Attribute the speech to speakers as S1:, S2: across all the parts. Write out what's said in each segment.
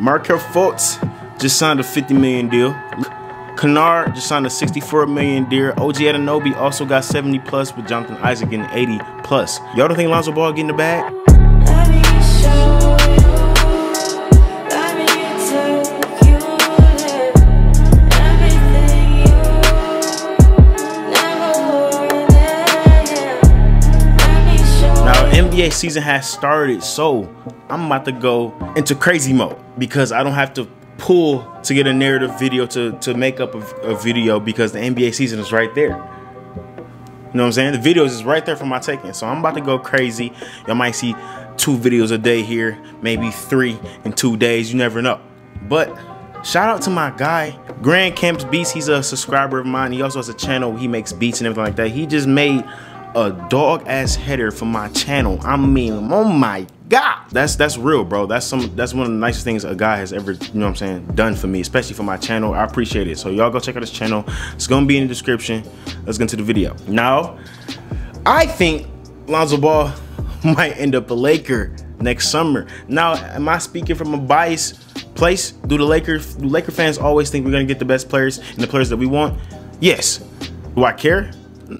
S1: Markel Fultz just signed a $50 million deal. Kennard just signed a $64 million deal. OG Anunoby also got 70 plus, with Jonathan Isaac getting 80 plus. Y'all don't think Lonzo Ball getting the bag? NBA season has started, so I'm about to go into crazy mode because I don't have to pull to get a narrative video to make up a video because the NBA season is right there. You know what I'm saying? The videos is right there for my taking. So I'm about to go crazy. Y'all might see 2 videos a day here, maybe 3 in 2 days. You never know. But shout out to my guy, Grand Camps Beats. He's a subscriber of mine. He also has a channel. He makes beats and everything like that. He just made a dog ass header for my channel. I mean, oh my god, that's real, bro. That's one of the nicest things a guy has ever, you know what I'm saying, done for me, especially for my channel. I appreciate it. So y'all go check out his channel. It's gonna be in the description. Let's get into the video. Now, I think Lonzo Ball might end up a Laker next summer. Now, am I speaking from a biased place? Do Laker fans always think we're gonna get the best players and the players that we want? Yes. Do I care?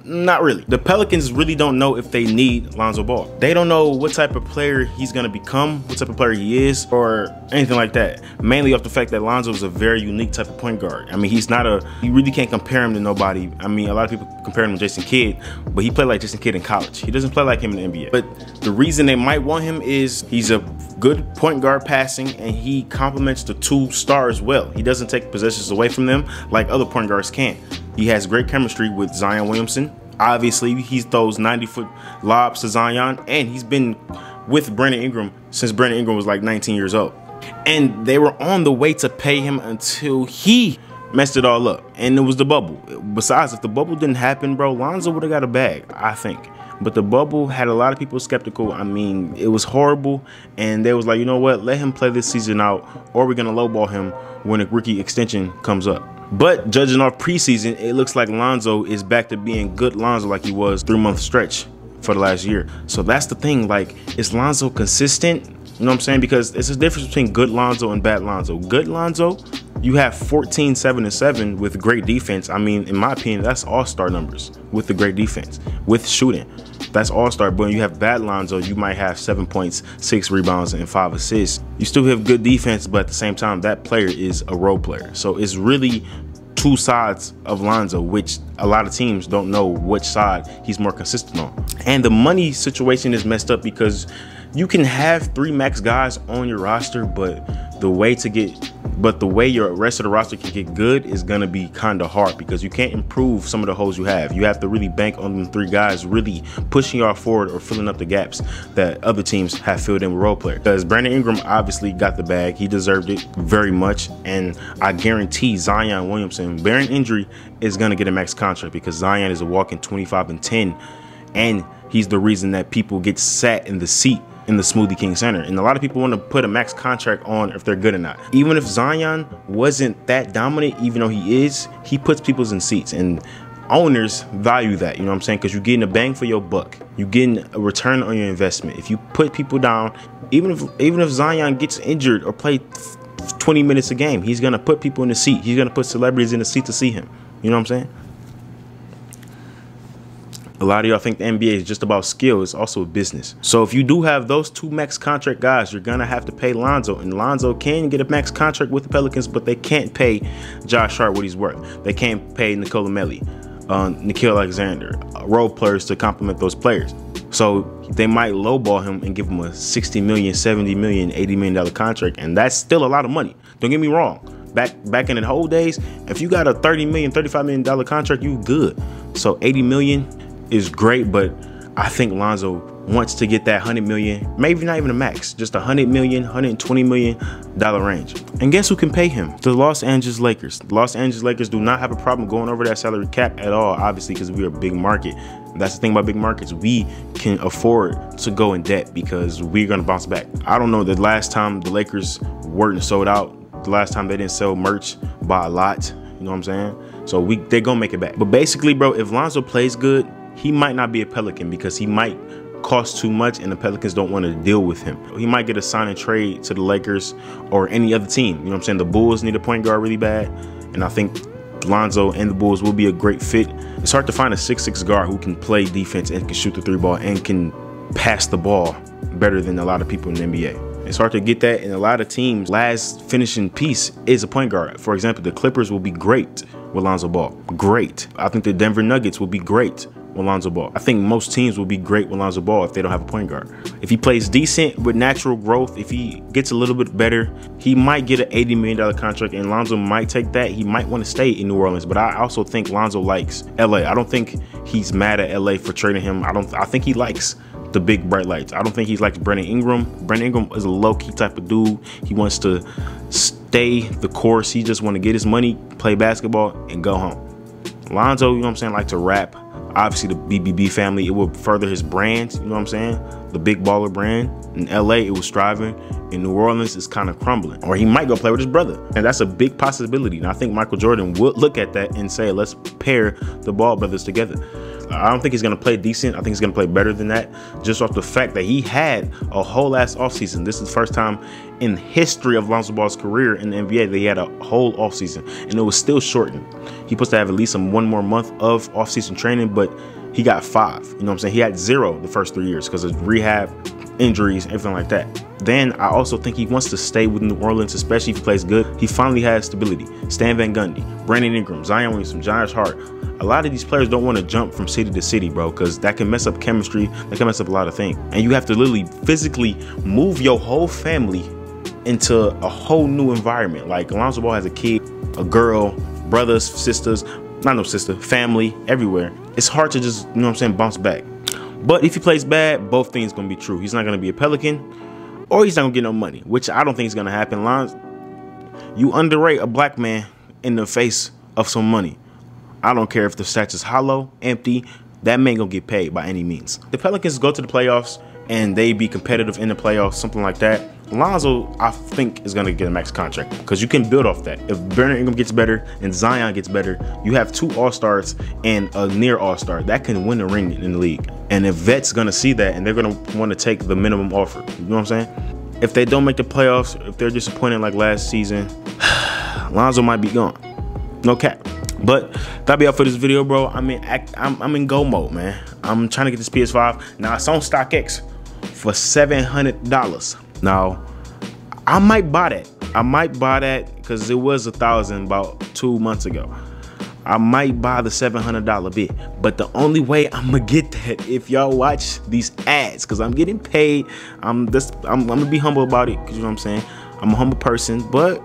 S1: Not really. The Pelicans really don't know if they need Lonzo Ball. They don't know what type of player he's gonna become, what type of player he is, or anything like that. Mainly off the fact that Lonzo is a very unique type of point guard. I mean, you really can't compare him to nobody. I mean, a lot of people compare him to Jason Kidd, but he played like Jason Kidd in college. He doesn't play like him in the NBA. But the reason they might want him is he's a good point guard passing, and he complements the 2 stars well. He doesn't take possessions away from them like other point guards can. He has great chemistry with Zion Williamson. Obviously, he throws 90-foot lobs to Zion, and he's been with Brandon Ingram since Brandon Ingram was like 19 years old. And they were on the way to pay him until he messed it all up, and it was the bubble. Besides, if the bubble didn't happen, bro, Lonzo would have got a bag, I think. But the bubble had a lot of people skeptical. I mean, it was horrible, and they was like, you know what, let him play this season out, or we're gonna lowball him when a rookie extension comes up. But judging off preseason, it looks like Lonzo is back to being good Lonzo like he was 3-month stretch for the last year. So that's the thing, like, is Lonzo consistent? You know what I'm saying? Because it's a difference between good Lonzo and bad Lonzo. Good Lonzo, you have 14, 7, and 7 with great defense. I mean, in my opinion, that's all-star numbers with the great defense, with shooting. That's all-star. But when you have bad Lonzo, you might have 7 points, 6 rebounds, and 5 assists. You still have good defense, but at the same time, that player is a role player. So it's really 2 sides of Lonzo, which a lot of teams don't know which side he's more consistent on. And the money situation is messed up because you can have 3 max guys on your roster, but the way your rest of the roster can get good is gonna be kind of hard because you can't improve some of the holes you have. You have to really bank on them 3 guys really pushing y'all forward or filling up the gaps that other teams have filled in with role players. Because Brandon Ingram obviously got the bag. He deserved it very much. And I guarantee Zion Williamson, bearing injury, is gonna get a max contract because Zion is a walking 25 and 10. And he's the reason that people get sat in the seat in the Smoothie King Center. And a lot of people want to put a max contract on if they're good or not. Even if Zion wasn't that dominant, even though he is, he puts people in seats. And owners value that, you know what I'm saying? Because you're getting a bang for your buck. You're getting a return on your investment. If you put people down, even if Zion gets injured or play 20 minutes a game, he's going to put people in the seat. He's going to put celebrities in the seat to see him. You know what I'm saying? A lot of y'all think the NBA is just about skill. It's also a business. So if you do have those 2 max contract guys, you're going to have to pay Lonzo. And Lonzo can get a max contract with the Pelicans, but they can't pay Josh Hart what he's worth. They can't pay Nikola Melli, Nickeil Alexander, role players to complement those players. So they might lowball him and give him a $60 million, $70 million, $80 million contract. And that's still a lot of money. Don't get me wrong. Back in the whole days, if you got a $30 million, $35 million contract, you good. So $80 million is great, but I think Lonzo wants to get that $100 million, maybe not even a max, just $100 million, $120 million range. And guess who can pay him? The Los Angeles Lakers. The Los Angeles Lakers do not have a problem going over that salary cap at all, obviously, because we're a big market. That's the thing about big markets. We can afford to go in debt because we're going to bounce back. I don't know the last time the Lakers weren't sold out, the last time they didn't sell merch by a lot, you know what I'm saying? So they're going to make it back. But basically, bro, if Lonzo plays good, he might not be a Pelican because he might costs too much and the Pelicans don't want to deal with him. He might get a sign and trade to the Lakers or any other team. You know what I'm saying? The Bulls need a point guard really bad, and I think Lonzo and the Bulls will be a great fit. It's hard to find a 6'6" guard who can play defense and can shoot the 3-ball and can pass the ball better than a lot of people in the NBA. It's hard to get that, and a lot of teams' last finishing piece is a point guard. For example, the Clippers will be great with Lonzo Ball. Great. I think the Denver Nuggets will be great with Lonzo Ball. I think most teams will be great with Lonzo Ball if they don't have a point guard. If he plays decent with natural growth, if he gets a little bit better, he might get an $80 million contract, and Lonzo might take that. He might want to stay in New Orleans, but I also think Lonzo likes LA. I don't think he's mad at LA for trading him. I think he likes the big bright lights. I don't think he likes Brandon Ingram. Brandon Ingram is a low-key type of dude. He wants to stay the course. He just want to get his money, play basketball, and go home. Lonzo, you know what I'm saying, like to rap. Obviously, the BBB family, it will further his brand, you know what I'm saying? The big baller brand. In LA, it was thriving. In New Orleans, it's kind of crumbling. Or he might go play with his brother. And that's a big possibility. And I think Michael Jordan would look at that and say, let's pair the Ball brothers together. I don't think he's going to play decent. I think he's going to play better than that, just off the fact that he had a whole ass offseason. This is the first time in history of Lonzo Ball's career in the NBA that he had a whole offseason, and it was still shortened. He's supposed to have at least one more month of offseason training, but he got 5. You know what I'm saying? He had 0 the first 3 years because of rehab, injuries, everything like that. Then I also think he wants to stay with New Orleans, especially if he plays good. He finally has stability. Stan Van Gundy, Brandon Ingram, Zion Williamson, Josh Hart. A lot of these players don't want to jump from city to city, bro, because that can mess up chemistry. That can mess up a lot of things. And you have to literally physically move your whole family into a whole new environment. Like Lonzo Ball has a kid, a girl, brothers, sisters, not no sister, family, everywhere. It's hard to just, you know what I'm saying, bounce back. But if he plays bad, both things going to be true. He's not going to be a Pelican, or he's not going to get no money, which I don't think is going to happen. Lonzo, you underrate a black man in the face of some money. I don't care if the stats is hollow, empty, that man gonna get paid by any means. The Pelicans go to the playoffs and they be competitive in the playoffs, something like that. Lonzo, I think, is gonna get a max contract because you can build off that. If Brandon Ingram gets better and Zion gets better, you have 2 All-Stars and a near All-Star that can win a ring in the league. And if vets gonna see that and they're gonna want to take the minimum offer, you know what I'm saying? If they don't make the playoffs, if they're disappointed like last season, Lonzo might be gone. No cap. But that'll be all for this video, bro. I'm in go mode, man. I'm trying to get this PS5. Now it's on StockX for $700. Now I might buy that. I might buy that because it was $1,000 about 2 months ago. I might buy the $700 bit, but the only way I'm gonna get that if y'all watch these ads, because I'm getting paid. I'm gonna be humble about it, because you know what I'm saying. I'm a humble person, but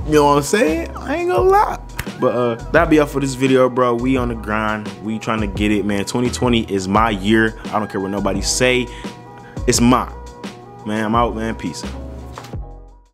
S1: you know what I'm saying? I ain't gonna lie. But that'll be all for this video, bro. We on the grind. We trying to get it, man. 2020 is my year. I don't care what nobody say. It's mine. Man, I'm out, man. Peace.